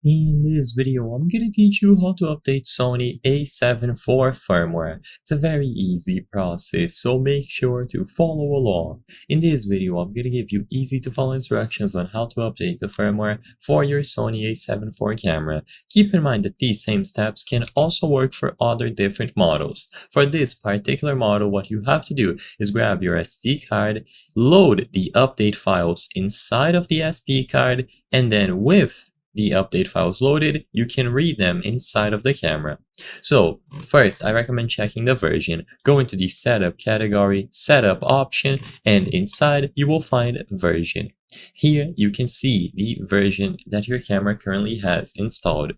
In this video, I'm going to teach you how to update Sony A7IV firmware. It's a very easy process, so make sure to follow along. In this video, I'm going to give you easy to follow instructions on how to update the firmware for your Sony A7IV camera. Keep in mind that these same steps can also work for other different models. For this particular model, what you have to do is grab your SD card, load the update files inside of the SD card, and then with the update files loaded, you can read them inside of the camera. So first, I recommend checking the version. Go into the setup category, setup option, and inside you will find version. Here you can see the version that your camera currently has installed.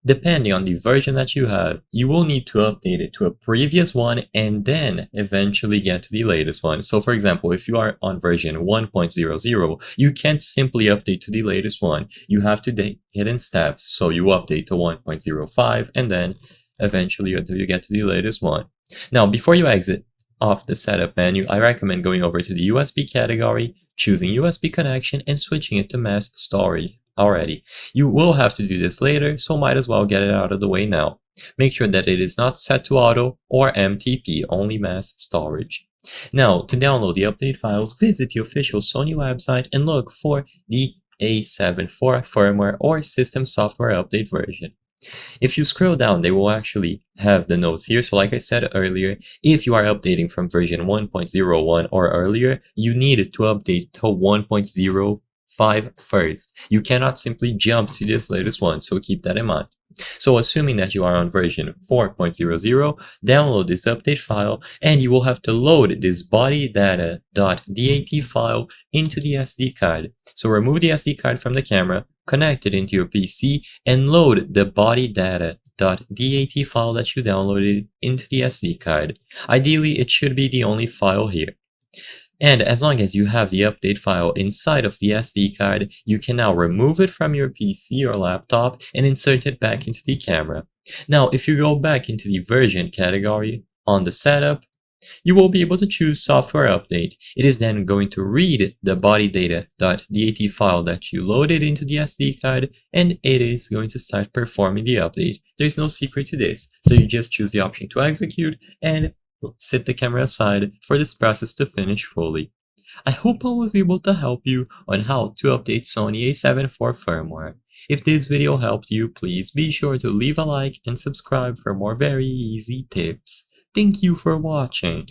Depending on the version that you have, you will need to update it to a previous one and then eventually get to the latest one. So for example, if you are on version 1.00, you can't simply update to the latest one. You have to get in steps. So you update to 1.05 and then eventually until you get to the latest one. Now, before you exit off the setup menu, I recommend going over to the USB category, choosing USB connection and switching it to mass storage. Already. You will have to do this later, so might as well get it out of the way now. Make sure that it is not set to auto or MTP, only mass storage. Now, to download the update files, visit the official Sony website and look for the A7IV firmware or system software update version. If you scroll down, they will actually have the notes here. So like I said earlier, if you are updating from version 1.01 or earlier, you need to update to 1.05 first. You cannot simply jump to this latest one, so keep that in mind. So assuming that you are on version 4.00, download this update file and you will have to load this body data.dat file into the SD card. So remove the SD card from the camera, connect it into your PC, and load the body data.dat file that you downloaded into the SD card. Ideally, it should be the only file here. And as long as you have the update file inside of the SD card, you can now remove it from your PC or laptop and insert it back into the camera. Now, if you go back into the version category on the setup, you will be able to choose software update. It is then going to read the body data.dat file that you loaded into the SD card, and it is going to start performing the update. There's no secret to this, so you just choose the option to execute and set the camera aside for this process to finish fully. I hope I was able to help you on how to update Sony A7IV firmware. If this video helped you, please be sure to leave a like and subscribe for more very easy tips. Thank you for watching.